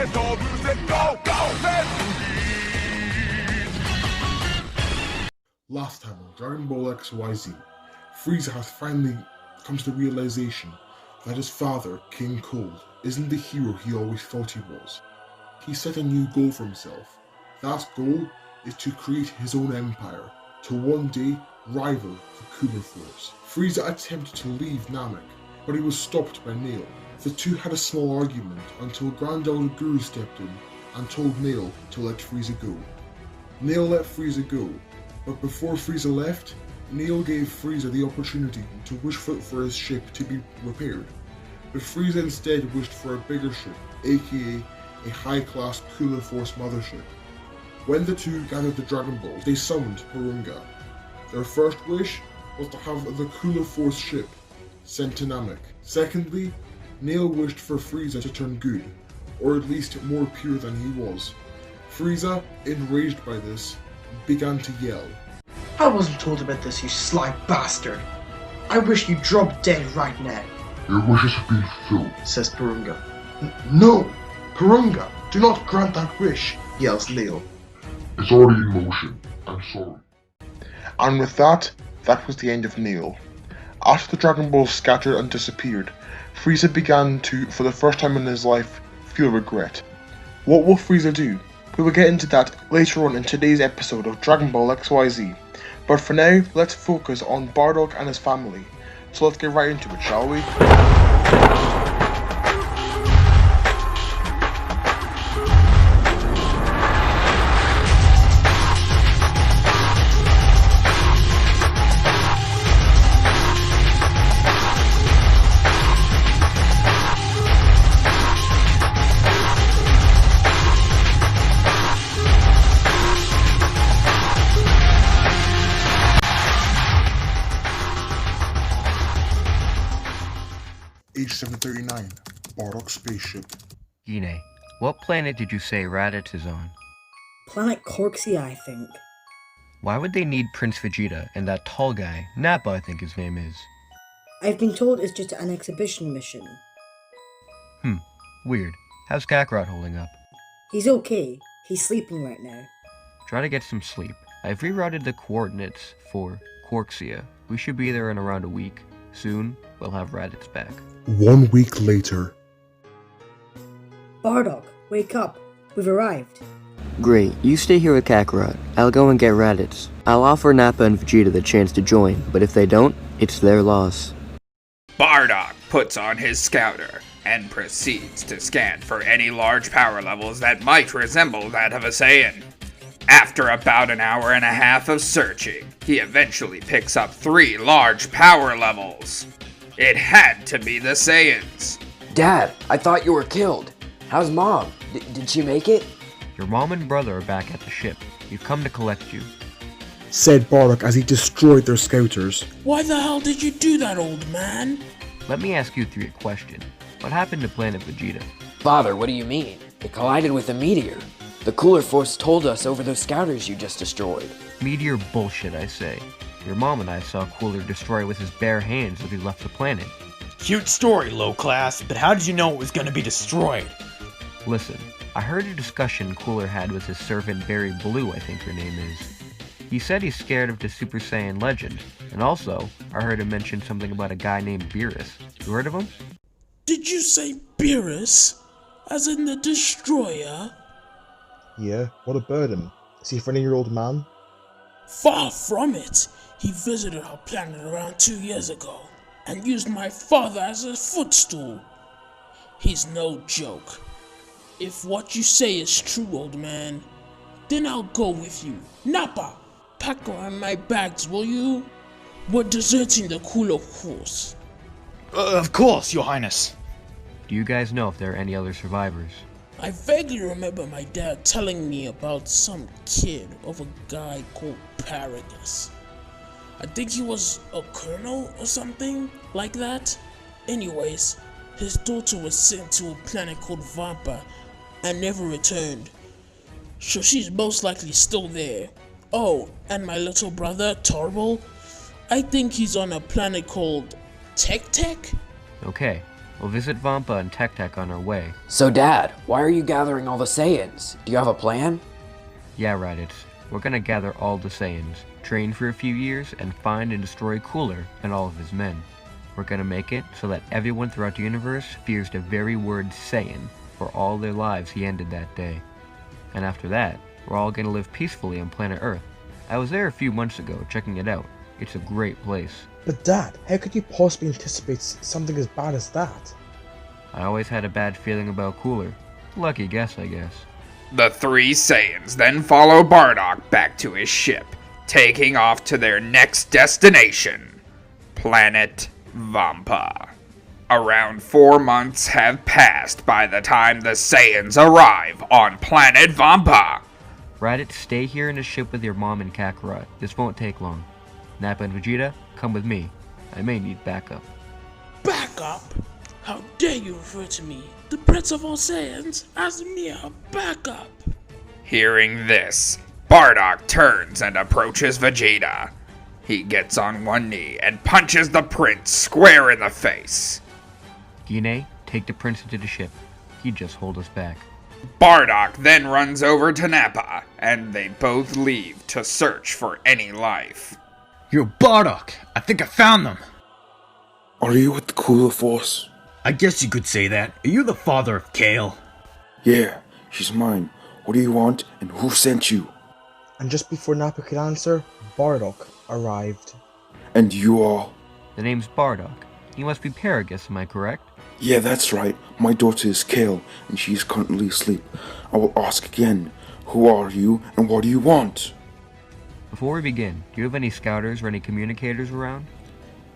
get all loose and go, let's do this. Last time on Dragon Ball XYZ, Frieza has finally come to the realization that his father, King Kale, isn't the hero he always thought he was. He set a new goal for himself. That goal is to create his own empire, to one day rival the Cooler Force. Frieza attempted to leave Namek, but he was stopped by Nail. The two had a small argument until Grand Elder Guru stepped in and told Nail to let Frieza go. Nail let Frieza go, but before Frieza left, Nail gave Frieza the opportunity to wish for his ship to be repaired, but Frieza instead wished for a bigger ship, aka a high-class Cooler Force mothership. When the two gathered the Dragon Balls, they summoned Porunga. Their first wish was to have the Cooler Force ship sent to Namek. Secondly, Nail wished for Frieza to turn good, or at least more pure than he was. Frieza, enraged by this, began to yell. I wasn't told about this, you sly bastard. I wish you dropped dead right now. Your wishes have been fulfilled, says Porunga. No! Porunga, do not grant that wish, yells Nail. It's already in motion. I'm sorry. And with that was the end of Nail. After the Dragon Balls scattered and disappeared, Frieza began to, for the first time in his life, feel regret. What will Frieza do? We will get into that later on in today's episode of Dragon Ball XYZ. But for now, let's focus on Bardock and his family. So let's get right into it, shall we? H-739, Bardock spaceship. Gine, what planet did you say Raditz is on? Planet Corxia, I think. Why would they need Prince Vegeta and that tall guy, Nappa I think his name is? I've been told it's just an exhibition mission. Weird. How's Kakarot holding up? He's okay. He's sleeping right now. Try to get some sleep. I've rerouted the coordinates for Corxia. We should be there in around a week. Soon, we'll have Raditz back. 1 week later. Bardock, wake up. We've arrived. Great, you stay here with Kakarot. I'll go and get Raditz. I'll offer Nappa and Vegeta the chance to join, but if they don't, it's their loss. Bardock puts on his scouter and proceeds to scan for any large power levels that might resemble that of a Saiyan. After about an hour and a half of searching, he eventually picks up 3 large power levels. It had to be the Saiyans. Dad, I thought you were killed. How's Mom? Did she make it? Your mom and brother are back at the ship. We've come to collect you, said Bardock as he destroyed their scouters. Why the hell did you do that, old man? Let me ask you 3 a question. What happened to Planet Vegeta? Father, what do you mean? It collided with a meteor. The Cooler Force told us over those scouters you just destroyed. Meteor bullshit, I say. Your mom and I saw Cooler destroy with his bare hands as he left the planet. Cute story, low class, but how did you know it was going to be destroyed? Listen, I heard a discussion Cooler had with his servant Berry Blue, I think her name is. He said he's scared of the Super Saiyan legend, and also, I heard him mention something about a guy named Beerus. You heard of him? Did you say Beerus? As in the Destroyer? Yeah, what about him? Is he a friendly old man? Far from it. He visited our planet around 2 years ago and used my father as a footstool. He's no joke. If what you say is true, old man, then I'll go with you. Nappa, pack around my bags, will you? We're deserting the Cooler Force. Of course, Your Highness. Do you guys know if there are any other survivors? I vaguely remember my dad telling me about some kid of a guy called Paragus. I think he was a colonel or something like that. Anyways, his daughter was sent to a planet called Vampa and never returned. So she's most likely still there. Oh, and my little brother, Torval, I think he's on a planet called Tech Tech? Okay, We'll visit Vampa and Tek on our way. So Dad, why are you gathering all the Saiyans? Do you have a plan? Yeah, Raditz. We're gonna gather all the Saiyans, train for a few years, and find and destroy Cooler and all of his men. We're gonna make it so that everyone throughout the universe fears the very word Saiyan for all their lives he ended that day. And after that, we're all gonna live peacefully on planet Earth. I was there a few months ago, checking it out. It's a great place. But Dad, how could you possibly anticipate something as bad as that? I always had a bad feeling about Cooler. Lucky guess, I guess. The three Saiyans then follow Bardock back to his ship, taking off to their next destination, Planet Vampa. Around 4 months have passed by the time the Saiyans arrive on Planet Vampa. Raditz, stay here in the ship with your mom and Kakarot. This won't take long. Nappa and Vegeta, come with me. I may need backup. Backup? How dare you refer to me, the Prince of all Saiyans, as mere backup? Hearing this, Bardock turns and approaches Vegeta. He gets on one knee and punches the prince square in the face. Gine, take the prince into the ship. He'd just hold us back. Bardock then runs over to Nappa, and they both leave to search for any life. Yo, Bardock, I think I found them. Are you with the Cooler Force? I guess you could say that. Are you the father of Kale? Yeah, she's mine. What do you want, and who sent you? And just before Nappa could answer, Bardock arrived. And you are? The name's Bardock. You must be Paragus, am I correct? Yeah, that's right. My daughter is Kale, and she is currently asleep. I will ask again. Who are you, and what do you want? Before we begin, do you have any scouters or any communicators around?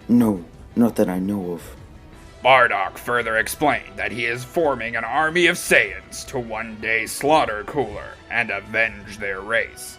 No, not that I know of. Bardock further explained that he is forming an army of Saiyans to one day slaughter Cooler and avenge their race.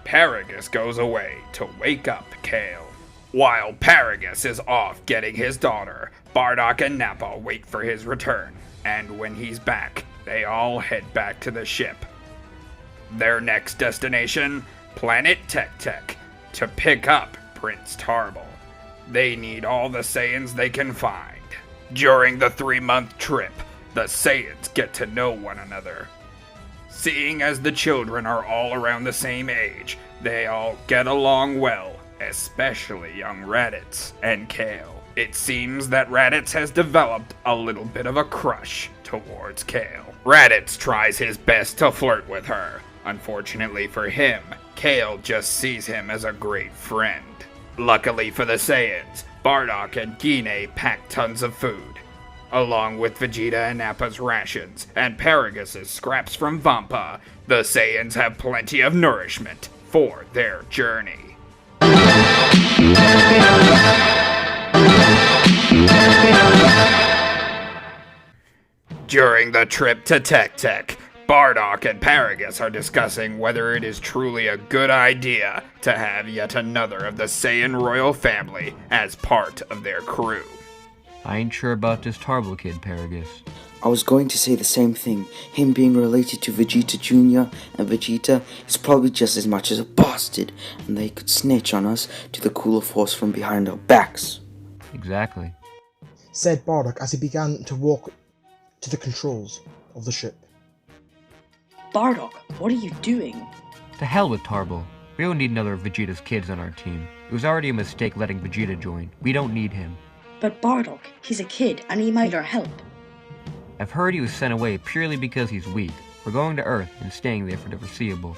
Paragus goes away to wake up Kale. While Paragus is off getting his daughter, Bardock and Nappa wait for his return, and when he's back, they all head back to the ship. Their next destination, Planet Tek, to pick up Prince Tarble. They need all the Saiyans they can find. During the 3-month trip, the Saiyans get to know one another. Seeing as the children are all around the same age, they all get along well, especially young Raditz and Kale. It seems that Raditz has developed a little bit of a crush towards Kale. Raditz tries his best to flirt with her. Unfortunately for him, Kale just sees him as a great friend. Luckily for the Saiyans, Bardock and Gine pack tons of food, along with Vegeta and Nappa's rations and Paragus' scraps from Vampa. The Saiyans have plenty of nourishment for their journey. During the trip to Tek, Bardock and Paragus are discussing whether it is truly a good idea to have yet another of the Saiyan royal family as part of their crew. I ain't sure about this Tarble kid, Paragus. I was going to say the same thing. Him being related to Vegeta Jr. and Vegeta is probably just as much as a bastard, and they could snitch on us to the Cooler Force from behind our backs. Exactly. Said Bardock as he began to walk to the controls of the ship. Bardock, what are you doing? To hell with Tarble. We don't need another of Vegeta's kids on our team. It was already a mistake letting Vegeta join. We don't need him. But Bardock, he's a kid and he might need our help. I've heard he was sent away purely because he's weak. We're going to Earth and staying there for the foreseeable.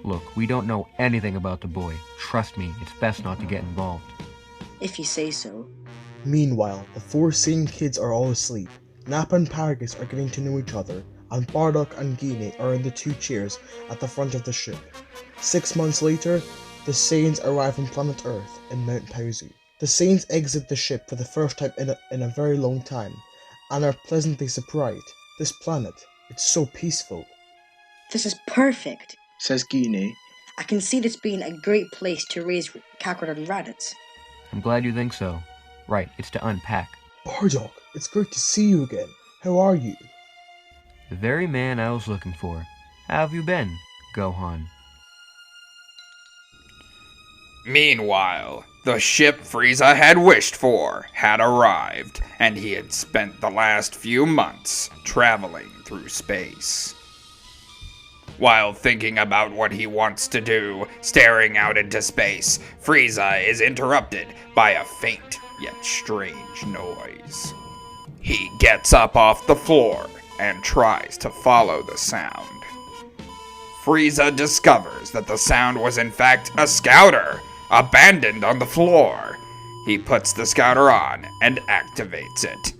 Look, we don't know anything about the boy. Trust me, it's best not to get involved. If you say so. Meanwhile, the 4 Saiyan kids are all asleep. Nappa and Paragus are getting to know each other, and Bardock and Gine are in the 2 chairs at the front of the ship. 6 months later, the Saiyans arrive on planet Earth in Mount Pausu. The Saiyans exit the ship for the first time in a very long time, and are pleasantly surprised. This planet, it's so peaceful. This is perfect, says Gine. I can see this being a great place to raise Kakarot and Raditz. I'm glad you think so. Right, it's to unpack. Bardock, it's great to see you again. How are you? The very man I was looking for. How have you been, Gohan? Meanwhile, The ship Frieza had wished for had arrived, and he had spent the last few months traveling through space. While thinking about what he wants to do, staring out into space, Frieza is interrupted by a faint yet strange noise. He gets up off the floor and tries to follow the sound. Frieza discovers that the sound was in fact a scouter, abandoned on the floor. He puts the scouter on and activates it.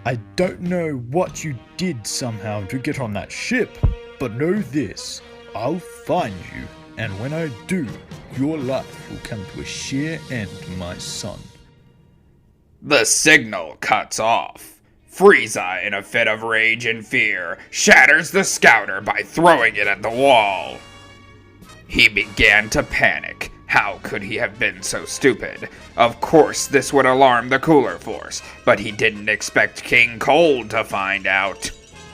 I don't know what you did somehow to get on that ship, but know this, I'll find you, and when I do, your life will come to a sheer end, my son. The signal cuts off. Frieza, in a fit of rage and fear, shatters the scouter by throwing it at the wall. He began to panic. How could he have been so stupid? Of course this would alarm the Cooler Force, but he didn't expect King Cold to find out.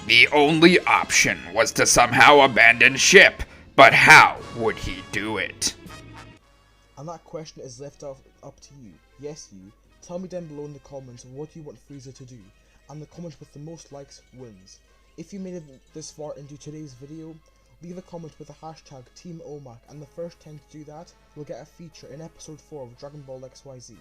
The only option was to somehow abandon ship, but how would he do it? And that question is left up to you. Yes, you. Tell me down below in the comments what you want Frieza to do, and the comment with the most likes wins. If you made it this far into today's video, leave a comment with the hashtag Team Omac, and the first 10 to do that will get a feature in episode 4 of Dragon Ball XYZ.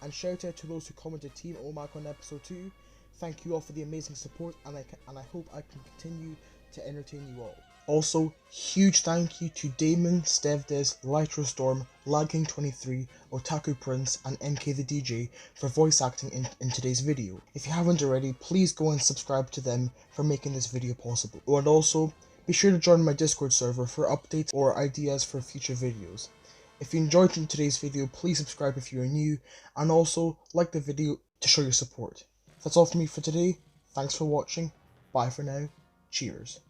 And shout out to those who commented Team Omac on episode 2. Thank you all for the amazing support, and I hope I can continue to entertain you all. Also, huge thank you to Damon, Stevdes, Lytro Storm, Lagging23, Otaku Prince, and MK the DJ for voice acting in today's video. If you haven't already, please go and subscribe to them for making this video possible. And also, be sure to join my Discord server for updates or ideas for future videos. If you enjoyed today's video, please subscribe if you are new, and also like the video to show your support. That's all from me for today. Thanks for watching. Bye for now. Cheers.